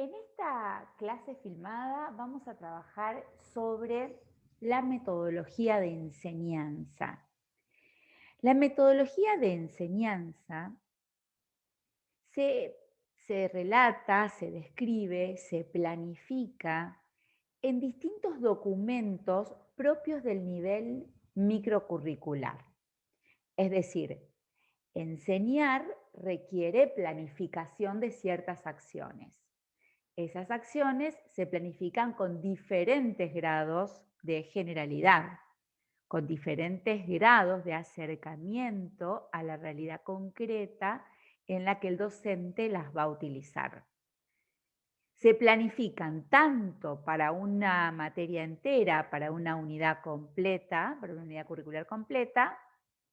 En esta clase filmada vamos a trabajar sobre la metodología de enseñanza. La metodología de enseñanza se, se relata, se describe, se planifica en distintos documentos propios del nivel microcurricular. Es decir, enseñar requiere planificación de ciertas acciones. Esas acciones se planifican con diferentes grados de generalidad, con diferentes grados de acercamiento a la realidad concreta en la que el docente las va a utilizar. Se planifican tanto para una materia entera, para una unidad completa, para una unidad curricular completa,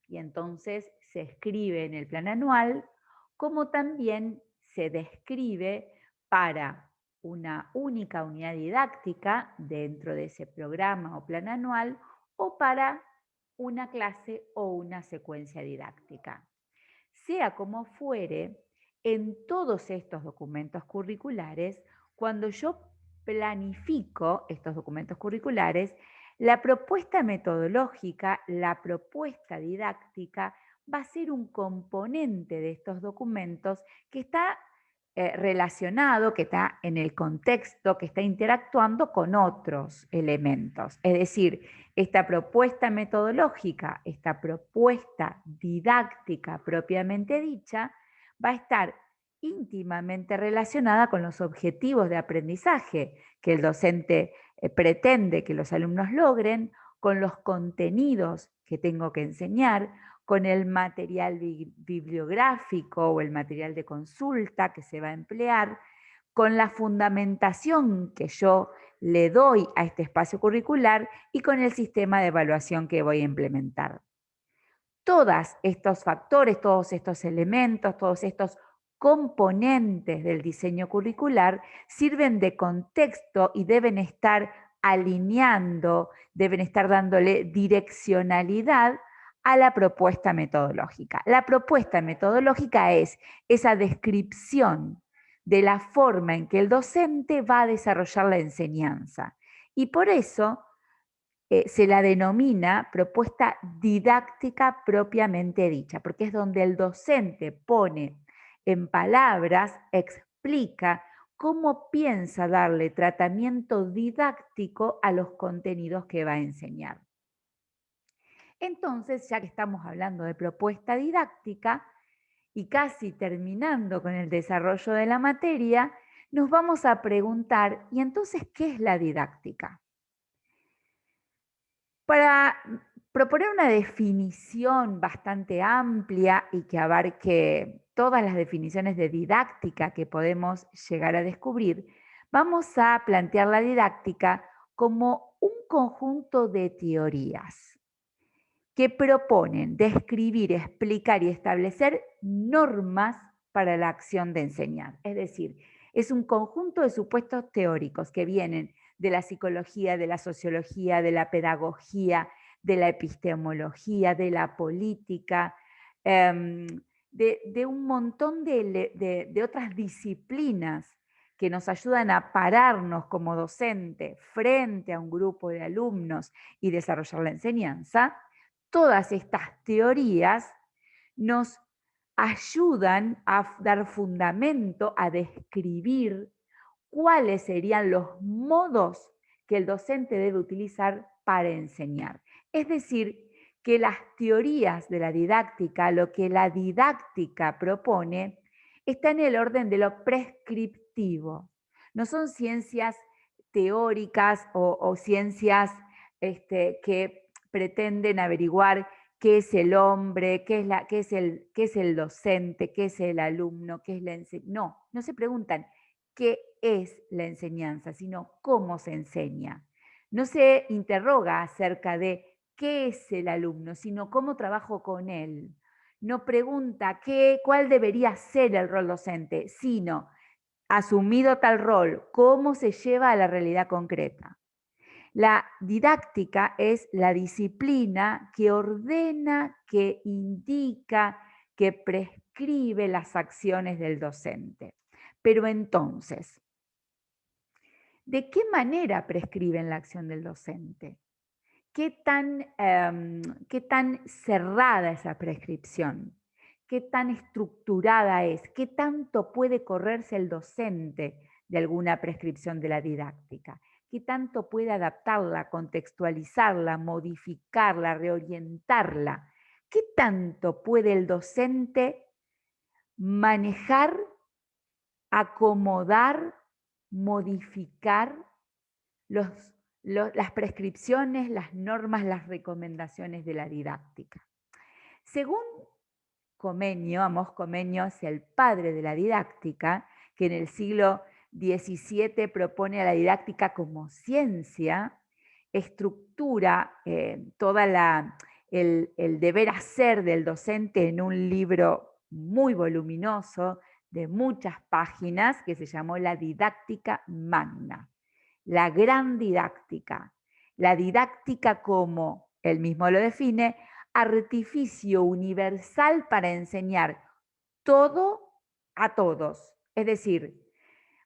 y entonces se escribe en el plan anual, como también se describe para una única unidad didáctica dentro de ese programa o plan anual o para una clase o una secuencia didáctica. Sea como fuere, en todos estos documentos curriculares, cuando yo planifico estos documentos curriculares, la propuesta metodológica, la propuesta didáctica va a ser un componente de estos documentos que está relacionado, que está en el contexto, que está interactuando con otros elementos. Es decir, esta propuesta metodológica, esta propuesta didáctica propiamente dicha, va a estar íntimamente relacionada con los objetivos de aprendizaje que el docente pretende que los alumnos logren, con los contenidos que tengo que enseñar, con el material bibliográfico o el material de consulta que se va a emplear, con la fundamentación que yo le doy a este espacio curricular y con el sistema de evaluación que voy a implementar. Todos estos factores, todos estos elementos, todos estos componentes del diseño curricular sirven de contexto y deben estar alineando, deben estar dándole direccionalidad a la propuesta metodológica. La propuesta metodológica es esa descripción de la forma en que el docente va a desarrollar la enseñanza. Y por eso se la denomina propuesta didáctica propiamente dicha, porque es donde el docente pone en palabras, explica cómo piensa darle tratamiento didáctico a los contenidos que va a enseñar. Entonces, ya que estamos hablando de propuesta didáctica y casi terminando con el desarrollo de la materia, nos vamos a preguntar, ¿y entonces qué es la didáctica? Para proponer una definición bastante amplia y que abarque todas las definiciones de didáctica que podemos llegar a descubrir, vamos a plantear la didáctica como un conjunto de teorías que proponen describir, explicar y establecer normas para la acción de enseñar. Es decir, es un conjunto de supuestos teóricos que vienen de la psicología, de la sociología, de la pedagogía, de la epistemología, de la política, de un montón de otras disciplinas que nos ayudan a pararnos como docente frente a un grupo de alumnos y desarrollar la enseñanza. Todas estas teorías nos ayudan a dar fundamento, a describir cuáles serían los modos que el docente debe utilizar para enseñar. Es decir, que las teorías de la didáctica, lo que la didáctica propone, está en el orden de lo prescriptivo. No son ciencias teóricas o ciencias que pretenden averiguar qué es el hombre, qué es el docente, qué es el alumno, qué es la enseñanza. No, no se preguntan qué es la enseñanza, sino cómo se enseña. No se interroga acerca de qué es el alumno, sino cómo trabajo con él. No pregunta cuál debería ser el rol docente, sino, asumido tal rol, cómo se lleva a la realidad concreta. La didáctica es la disciplina que ordena, que indica, que prescribe las acciones del docente. Pero entonces, ¿De qué manera prescriben la acción del docente? ¿Qué tan cerrada es esa prescripción? ¿Qué tan estructurada es? ¿Qué tanto puede correrse el docente de alguna prescripción de la didáctica? ¿Qué tanto puede adaptarla, contextualizarla, modificarla, reorientarla? ¿Qué tanto puede el docente manejar, acomodar, modificar los las prescripciones, las normas, las recomendaciones de la didáctica? Según Comenio, Amos Comenio es el padre de la didáctica, que en el siglo XVII propone a la didáctica como ciencia, estructura toda el deber hacer del docente en un libro muy voluminoso de muchas páginas que se llamó La Didáctica Magna, la gran didáctica. La didáctica como, él mismo lo define, artificio universal para enseñar todo a todos. Es decir,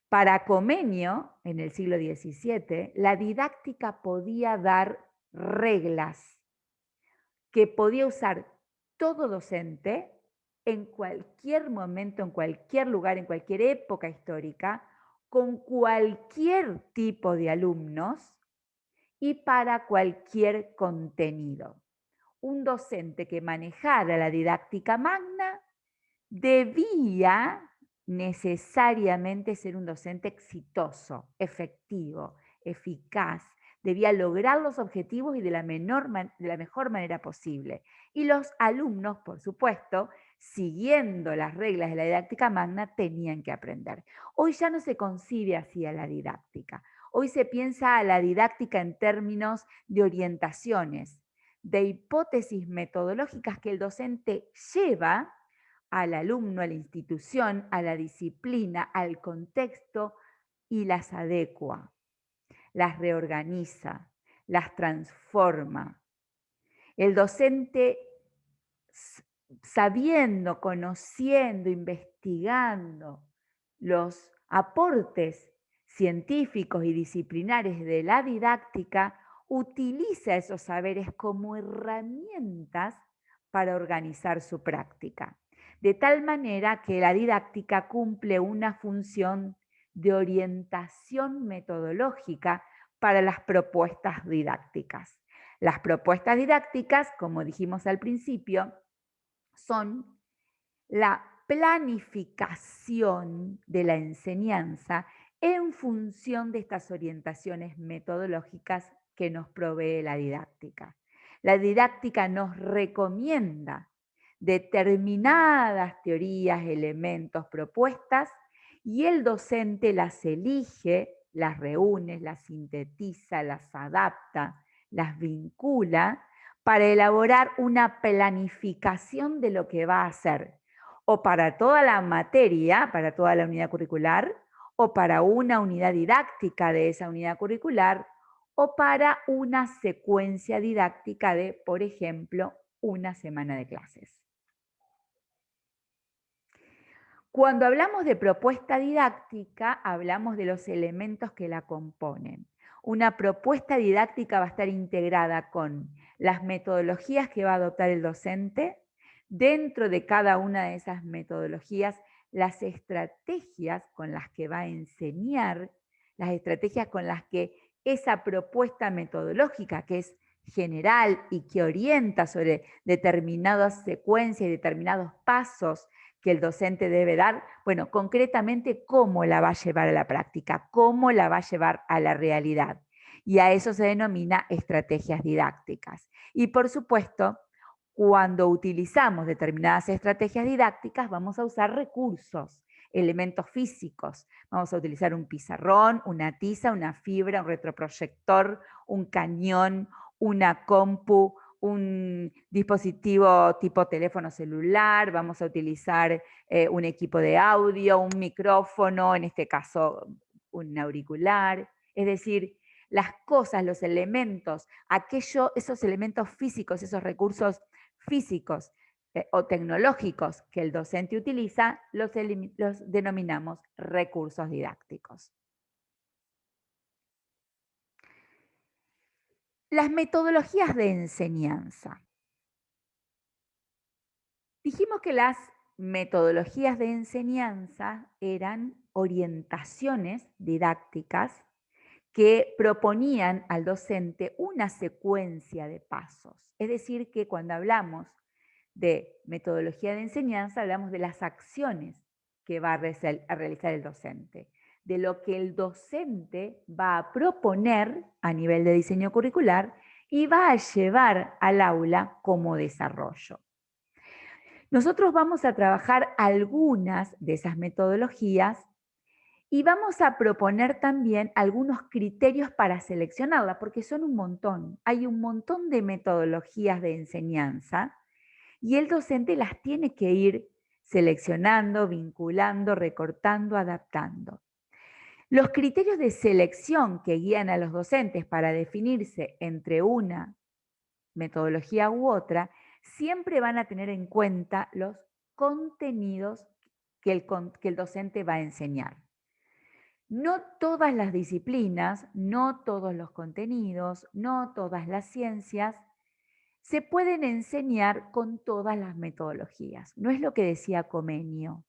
para Comenio, en el siglo XVII, la didáctica podía dar reglas que podía usar todo docente en cualquier momento, en cualquier lugar, en cualquier época histórica, con cualquier tipo de alumnos y para cualquier contenido. Un docente que manejara la didáctica magna debía necesariamente ser un docente exitoso, efectivo, eficaz, debía lograr los objetivos y de la mejor manera posible. Y los alumnos, por supuesto, siguiendo las reglas de la didáctica magna, tenían que aprender. Hoy ya no se concibe así a la didáctica. Hoy se piensa a la didáctica en términos de orientaciones, de hipótesis metodológicas que el docente lleva al alumno, a la institución, a la disciplina, al contexto y las adecua, las reorganiza, las transforma. El docente, sabiendo, conociendo, investigando los aportes científicos y disciplinares de la didáctica, utiliza esos saberes como herramientas para organizar su práctica, de tal manera que la didáctica cumple una función de orientación metodológica para las propuestas didácticas. Las propuestas didácticas, como dijimos al principio, son la planificación de la enseñanza en función de estas orientaciones metodológicas que nos provee la didáctica. La didáctica nos recomienda determinadas teorías, elementos, propuestas, y el docente las elige, las reúne, las sintetiza, las adapta, las vincula para elaborar una planificación de lo que va a hacer, o para toda la materia, para toda la unidad curricular, o para una unidad didáctica de esa unidad curricular, o para una secuencia didáctica de, por ejemplo, una semana de clases. Cuando hablamos de propuesta didáctica, hablamos de los elementos que la componen. Una propuesta didáctica va a estar integrada con las metodologías que va a adoptar el docente, dentro de cada una de esas metodologías, las estrategias con las que va a enseñar, las estrategias con las que esa propuesta metodológica, que es general y que orienta sobre determinadas secuencias y determinados pasos que el docente debe dar, bueno, concretamente cómo la va a llevar a la práctica, cómo la va a llevar a la realidad. Y a eso se denomina estrategias didácticas. Y por supuesto, cuando utilizamos determinadas estrategias didácticas, vamos a usar recursos, elementos físicos. Vamos a utilizar un pizarrón, una tiza, una fibra, un retroproyector, un cañón, una compu, un dispositivo tipo teléfono celular, vamos a utilizar un equipo de audio, un micrófono, en este caso un auricular. Es decir, las cosas, los elementos, esos elementos físicos, esos recursos físicos o tecnológicos que el docente utiliza, los denominamos recursos didácticos. Las metodologías de enseñanza. Dijimos que las metodologías de enseñanza eran orientaciones didácticas que proponían al docente una secuencia de pasos. Es decir, que cuando hablamos de metodología de enseñanza, hablamos de las acciones que va a realizar el docente, de lo que el docente va a proponer a nivel de diseño curricular y va a llevar al aula como desarrollo. Nosotros vamos a trabajar algunas de esas metodologías y vamos a proponer también algunos criterios para seleccionarla, porque son un montón. Hay un montón de metodologías de enseñanza y el docente las tiene que ir seleccionando, vinculando, recortando, adaptando. Los criterios de selección que guían a los docentes para definirse entre una metodología u otra, siempre van a tener en cuenta los contenidos que el docente va a enseñar. No todas las disciplinas, no todos los contenidos, no todas las ciencias se pueden enseñar con todas las metodologías. No es lo que decía Comenio.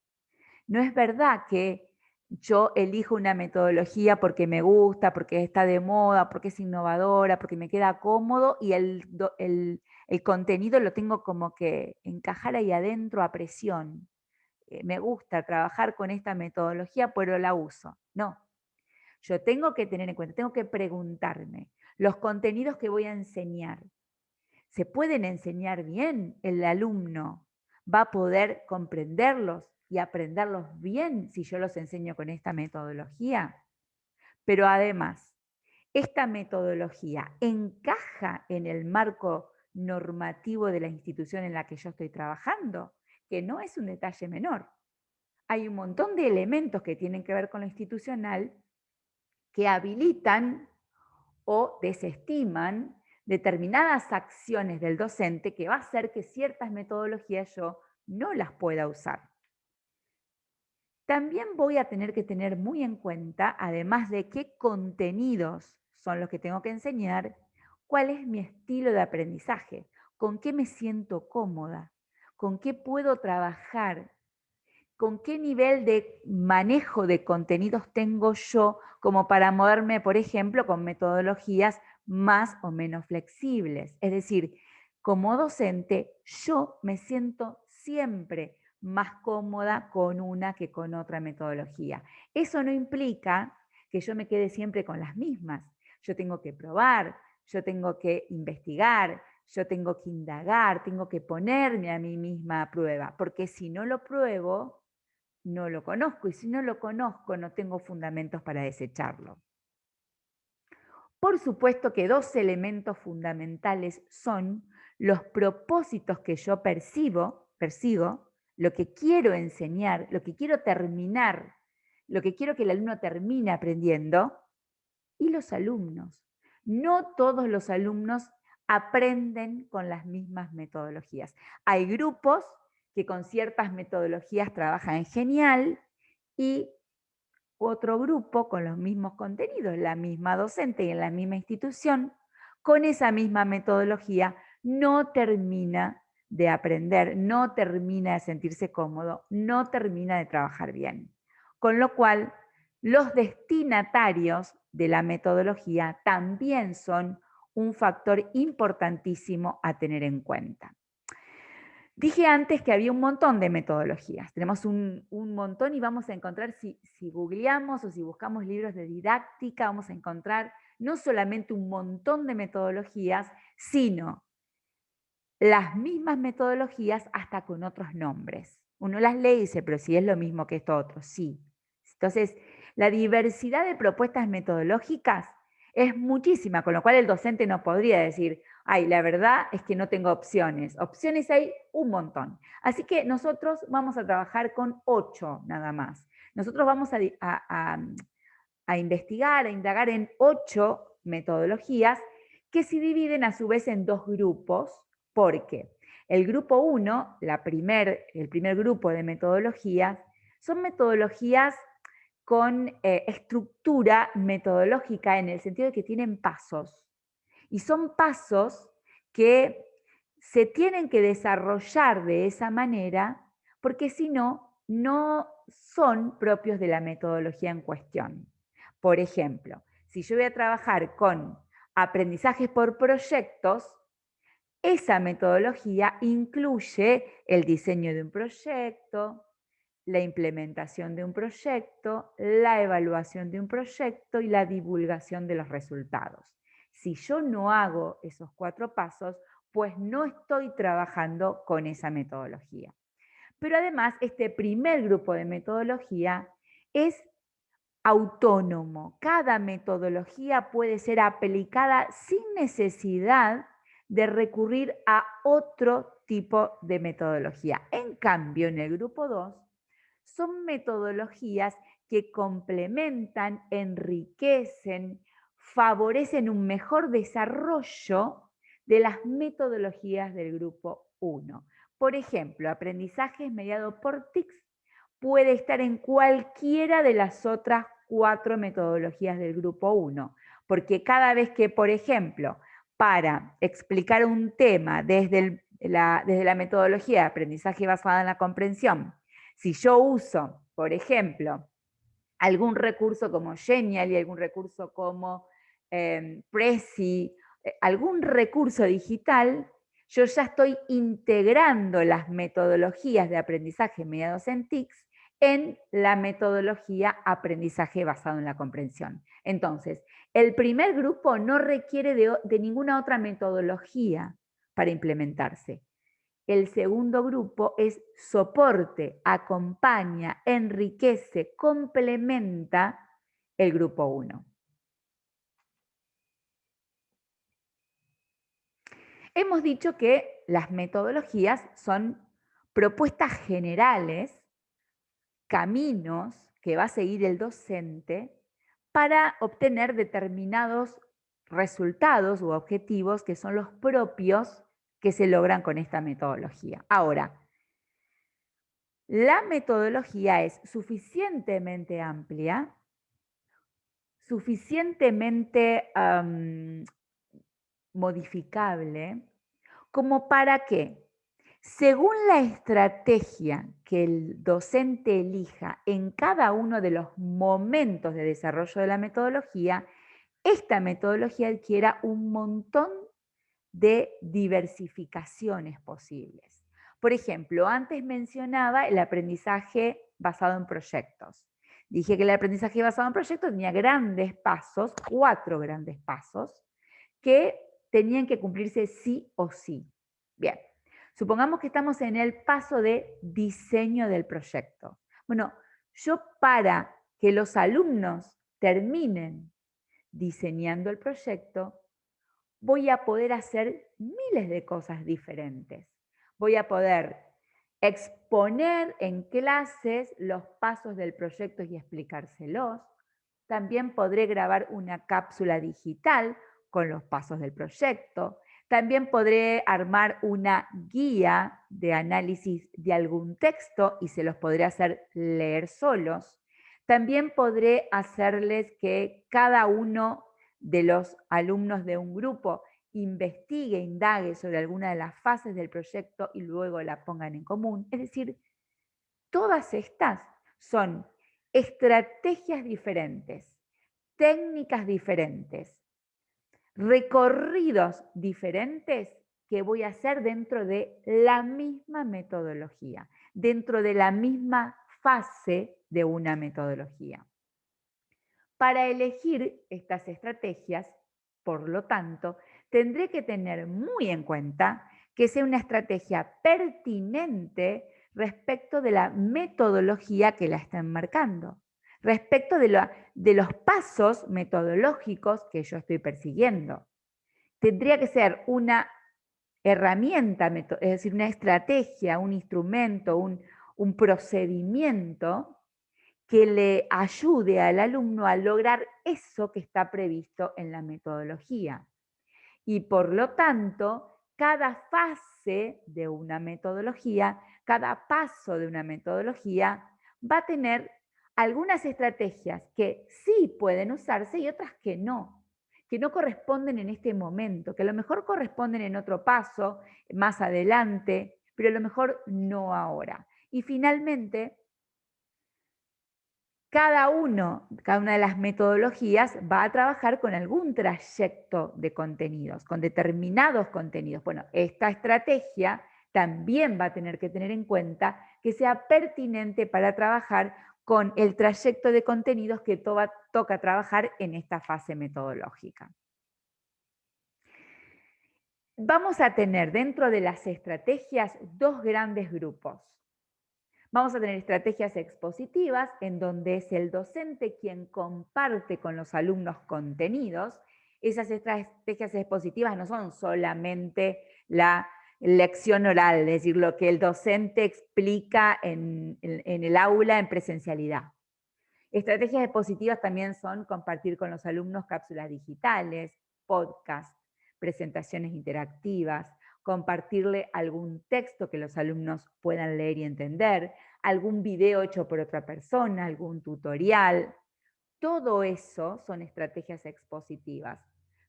No es verdad que yo elijo una metodología porque me gusta, porque está de moda, porque es innovadora, porque me queda cómodo y el contenido lo tengo como que encajar ahí adentro a presión. Me gusta trabajar con esta metodología, pero la uso. No, yo tengo que tener en cuenta, tengo que preguntarme, los contenidos que voy a enseñar, ¿se pueden enseñar bien? ¿El alumno va a poder comprenderlos y aprenderlos bien si yo los enseño con esta metodología? Pero además, ¿esta metodología encaja en el marco normativo de la institución en la que yo estoy trabajando? Que no es un detalle menor. Hay un montón de elementos que tienen que ver con lo institucional que habilitan o desestiman determinadas acciones del docente que va a hacer que ciertas metodologías yo no las pueda usar. También voy a tener que tener muy en cuenta, además de qué contenidos son los que tengo que enseñar, cuál es mi estilo de aprendizaje, con qué me siento cómoda, con qué puedo trabajar, con qué nivel de manejo de contenidos tengo yo como para moverme, por ejemplo, con metodologías más o menos flexibles. Es decir, como docente, yo me siento siempre más cómoda con una que con otra metodología. Eso no implica que yo me quede siempre con las mismas. Yo tengo que probar, yo tengo que investigar, yo tengo que indagar, tengo que ponerme a mí misma a prueba, porque si no lo pruebo, no lo conozco, y si no lo conozco, no tengo fundamentos para desecharlo. Por supuesto que dos elementos fundamentales son los propósitos que yo persigo, lo que quiero enseñar, lo que quiero terminar, lo que quiero que el alumno termine aprendiendo, y los alumnos. No todos los alumnos aprenden con las mismas metodologías. Hay grupos que con ciertas metodologías trabajan genial y otro grupo con los mismos contenidos, la misma docente y en la misma institución, con esa misma metodología no termina de aprender, no termina de sentirse cómodo, no termina de trabajar bien. Con lo cual, los destinatarios de la metodología también son un factor importantísimo a tener en cuenta. Dije antes que había un montón de metodologías, tenemos un montón y vamos a encontrar, si googleamos o si buscamos libros de didáctica, vamos a encontrar no solamente un montón de metodologías, sino las mismas metodologías hasta con otros nombres. Uno las lee y dice, pero si es lo mismo que esto otro, sí. Entonces, la diversidad de propuestas metodológicas es muchísima, con lo cual el docente no podría decir, ay, la verdad es que no tengo opciones. Opciones hay un montón. Así que nosotros vamos a trabajar con 8 nada más. Nosotros vamos a investigar, a indagar en 8 metodologías que se dividen a su vez en 2 grupos, porque el grupo 1, el primer grupo de metodologías, son metodologías con estructura metodológica en el sentido de que tienen pasos Y son pasos que se tienen que desarrollar de esa manera porque si no, no son propios de la metodología en cuestión. Por ejemplo, si yo voy a trabajar con aprendizajes por proyectos, esa metodología incluye el diseño de un proyecto, la implementación de un proyecto, la evaluación de un proyecto y la divulgación de los resultados. Si yo no hago esos 4 pasos, pues no estoy trabajando con esa metodología. Pero además, este primer grupo de metodología es autónomo. Cada metodología puede ser aplicada sin necesidad de recurrir a otro tipo de metodología. En cambio, en el grupo 2, son metodologías que complementan, enriquecen, favorecen un mejor desarrollo de las metodologías del grupo 1. Por ejemplo, aprendizaje mediado por TICS puede estar en cualquiera de las otras 4 metodologías del grupo 1, porque cada vez que, por ejemplo, para explicar un tema desde la metodología de aprendizaje basada en la comprensión, si yo uso, por ejemplo, algún recurso como Genial y algún recurso como Prezi, algún recurso digital, yo ya estoy integrando las metodologías de aprendizaje mediados en TICS en la metodología aprendizaje basado en la comprensión. Entonces, el primer grupo no requiere de ninguna otra metodología para implementarse. El segundo grupo es soporte, acompaña, enriquece, complementa el grupo 1. Hemos dicho que las metodologías son propuestas generales, caminos que va a seguir el docente para obtener determinados resultados u objetivos que son los propios que se logran con esta metodología. Ahora, la metodología es suficientemente amplia, suficientemente modificable, como para que, según la estrategia que el docente elija en cada uno de los momentos de desarrollo de la metodología, esta metodología adquiera un montón de diversificaciones posibles. Por ejemplo, antes mencionaba el aprendizaje basado en proyectos. Dije que el aprendizaje basado en proyectos tenía grandes pasos, 4 grandes pasos, que tenían que cumplirse sí o sí. Bien, supongamos que estamos en el paso de diseño del proyecto. Bueno, yo para que los alumnos terminen diseñando el proyecto, voy a poder hacer miles de cosas diferentes. Voy a poder exponer en clases los pasos del proyecto y explicárselos. También podré grabar una cápsula digital con los pasos del proyecto. También podré armar una guía de análisis de algún texto y se los podré hacer leer solos. También podré hacerles que cada uno de los alumnos de un grupo investigue, indague sobre alguna de las fases del proyecto y luego la pongan en común. Es decir, todas estas son estrategias diferentes, técnicas diferentes, recorridos diferentes que voy a hacer dentro de la misma metodología, dentro de la misma fase de una metodología. Para elegir estas estrategias, por lo tanto, tendré que tener muy en cuenta que sea una estrategia pertinente respecto de la metodología que la está enmarcando, respecto de los pasos metodológicos que yo estoy persiguiendo. Tendría que ser una herramienta, es decir, una estrategia, un instrumento, un procedimiento que le ayude al alumno a lograr eso que está previsto en la metodología. Y por lo tanto, cada fase de una metodología, cada paso de una metodología va a tener algunas estrategias que sí pueden usarse y otras que no, que no corresponden en este momento, que a lo mejor corresponden en otro paso, más adelante, pero a lo mejor no ahora. Y finalmente, cada una de las metodologías va a trabajar con algún trayecto de contenidos, con determinados contenidos. Bueno, esta estrategia también va a tener que tener en cuenta que sea pertinente para trabajar con el trayecto de contenidos que toca trabajar en esta fase metodológica. Vamos a tener dentro de las estrategias dos grandes grupos. Vamos a tener estrategias expositivas, en donde es el docente quien comparte con los alumnos contenidos. Esas estrategias expositivas no son solamente la lección oral, es decir, lo que el docente explica en el aula en presencialidad. Estrategias expositivas también son compartir con los alumnos cápsulas digitales, podcasts, presentaciones interactivas, compartirle algún texto que los alumnos puedan leer y entender, algún video hecho por otra persona, algún tutorial. Todo eso son estrategias expositivas.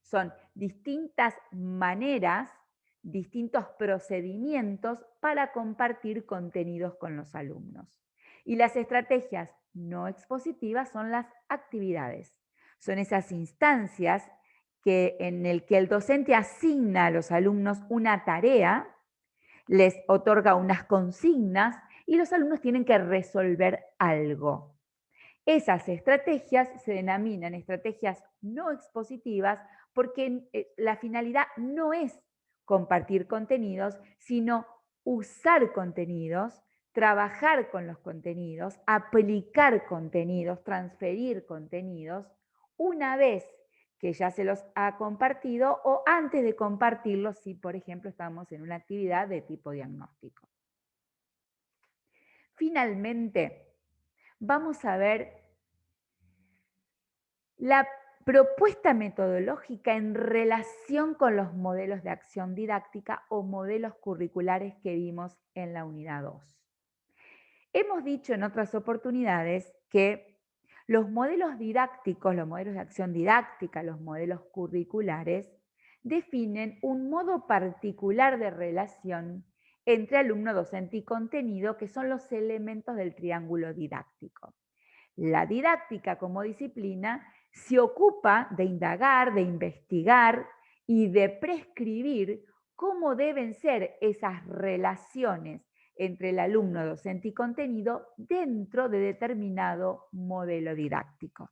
Son distintas maneras, distintos procedimientos para compartir contenidos con los alumnos. Y las estrategias no expositivas son las actividades. Son esas instancias en el que el docente asigna a los alumnos una tarea, les otorga unas consignas y los alumnos tienen que resolver algo. Esas estrategias se denominan estrategias no expositivas porque la finalidad no es compartir contenidos, sino usar contenidos, trabajar con los contenidos, aplicar contenidos, transferir contenidos, una vez que ya se los ha compartido o antes de compartirlos si, por ejemplo, estamos en una actividad de tipo diagnóstico. Finalmente, vamos a ver la propuesta metodológica en relación con los modelos de acción didáctica o modelos curriculares que vimos en la unidad 2. Hemos dicho en otras oportunidades que los modelos didácticos, los modelos de acción didáctica, los modelos curriculares, definen un modo particular de relación entre alumno, docente y contenido, que son los elementos del triángulo didáctico. La didáctica como disciplina se ocupa de indagar, de investigar y de prescribir cómo deben ser esas relaciones entre el alumno, docente y contenido dentro de determinado modelo didáctico.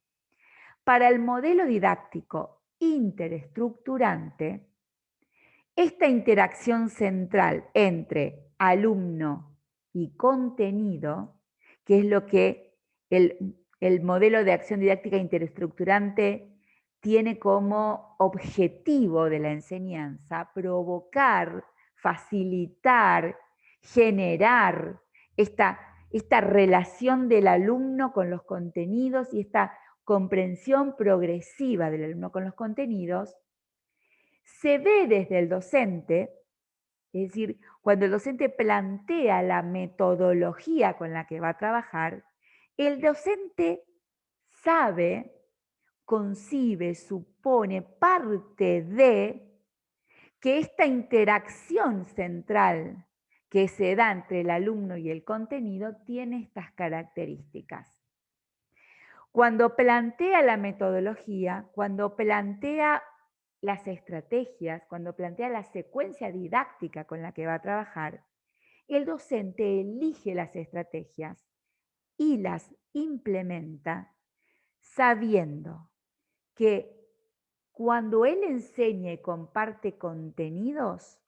Para el modelo didáctico interestructurante, esta interacción central entre alumno y contenido, que es lo que el modelo de acción didáctica interestructurante tiene como objetivo de la enseñanza, provocar, facilitar, generar esta relación del alumno con los contenidos y esta comprensión progresiva del alumno con los contenidos, se ve desde el docente, es decir, cuando el docente plantea la metodología con la que va a trabajar, el docente sabe, concibe, supone, parte de que esta interacción central que se da entre el alumno y el contenido tiene estas características. Cuando plantea la metodología, cuando plantea las estrategias, cuando plantea la secuencia didáctica con la que va a trabajar, el docente elige las estrategias y las implementa sabiendo que cuando él enseña y comparte contenidos,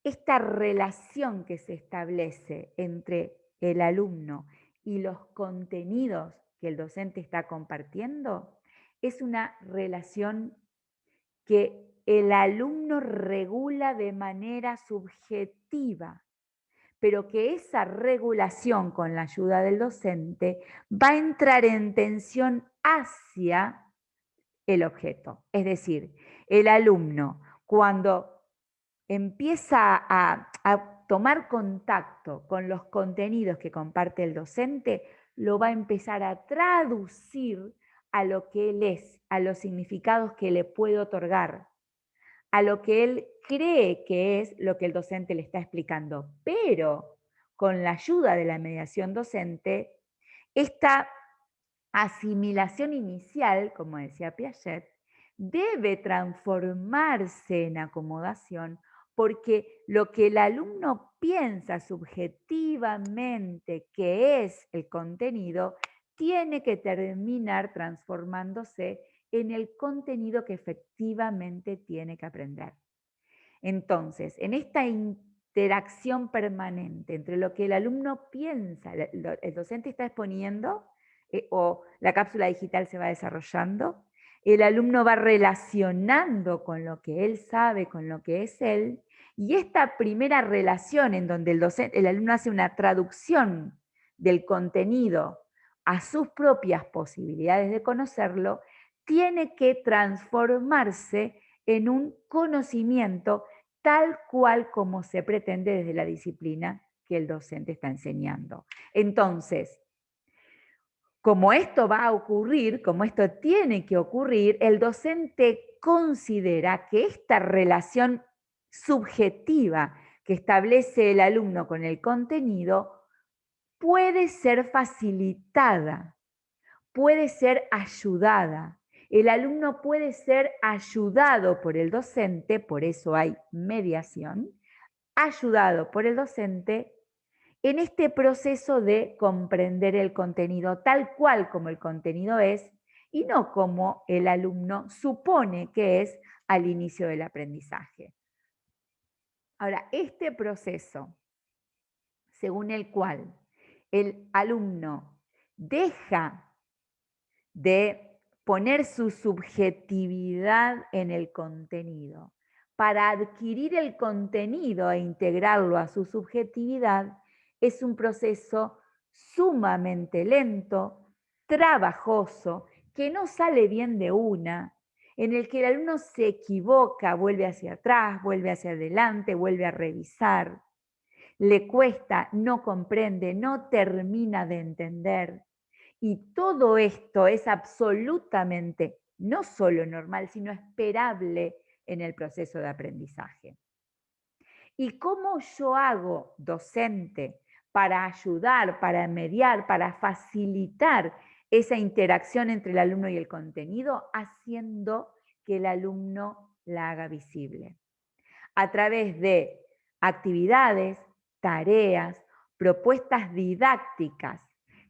esta relación que se establece entre el alumno y los contenidos que el docente está compartiendo es una relación que el alumno regula de manera subjetiva, pero que esa regulación con la ayuda del docente va a entrar en tensión hacia el objeto. Es decir, el alumno cuando empieza a tomar contacto con los contenidos que comparte el docente, lo va a empezar a traducir a lo que él es, a los significados que le puede otorgar, a lo que él cree que es lo que el docente le está explicando. Pero con la ayuda de la mediación docente, esta asimilación inicial, como decía Piaget, debe transformarse en acomodación porque lo que el alumno piensa subjetivamente que es el contenido, tiene que terminar transformándose en el contenido que efectivamente tiene que aprender. Entonces, en esta interacción permanente entre lo que el alumno piensa, el docente está exponiendo o la cápsula digital se va desarrollando, el alumno va relacionando con lo que él sabe, con lo que es él, y esta primera relación en donde el alumno hace una traducción del contenido a sus propias posibilidades de conocerlo, tiene que transformarse en un conocimiento tal cual como se pretende desde la disciplina que el docente está enseñando. Entonces, como esto va a ocurrir, como esto tiene que ocurrir, el docente considera que esta relación subjetiva que establece el alumno con el contenido puede ser facilitada, puede ser ayudada. El alumno puede ser ayudado por el docente, por eso hay mediación, ayudado por el docente en este proceso de comprender el contenido tal cual como el contenido es y no como el alumno supone que es al inicio del aprendizaje. Ahora, este proceso, según el cual el alumno deja de poner su subjetividad en el contenido para adquirir el contenido e integrarlo a su subjetividad, es un proceso sumamente lento, trabajoso, que no sale bien de una, en el que el alumno se equivoca, vuelve hacia atrás, vuelve hacia adelante, vuelve a revisar, le cuesta, no comprende, no termina de entender. Y todo esto es absolutamente no solo normal, sino esperable en el proceso de aprendizaje. ¿Y cómo yo hago, docente, para ayudar, para mediar, para facilitar esa interacción entre el alumno y el contenido? Haciendo que el alumno la haga visible. A través de actividades, tareas, propuestas didácticas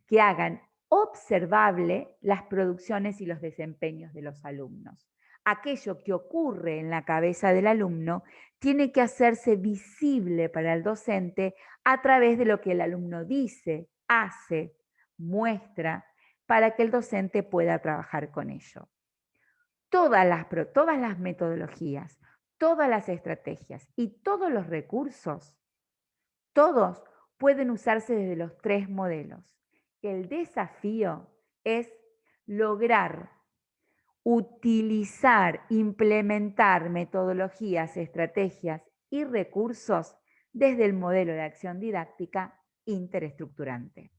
que hagan observable las producciones y los desempeños de los alumnos. Aquello que ocurre en la cabeza del alumno tiene que hacerse visible para el docente a través de lo que el alumno dice, hace, muestra, para que el docente pueda trabajar con ello. Todas las metodologías, todas las estrategias y todos los recursos, todos pueden usarse desde los 3 modelos. El desafío es lograr utilizar, implementar metodologías, estrategias y recursos desde el modelo de acción didáctica interestructurante.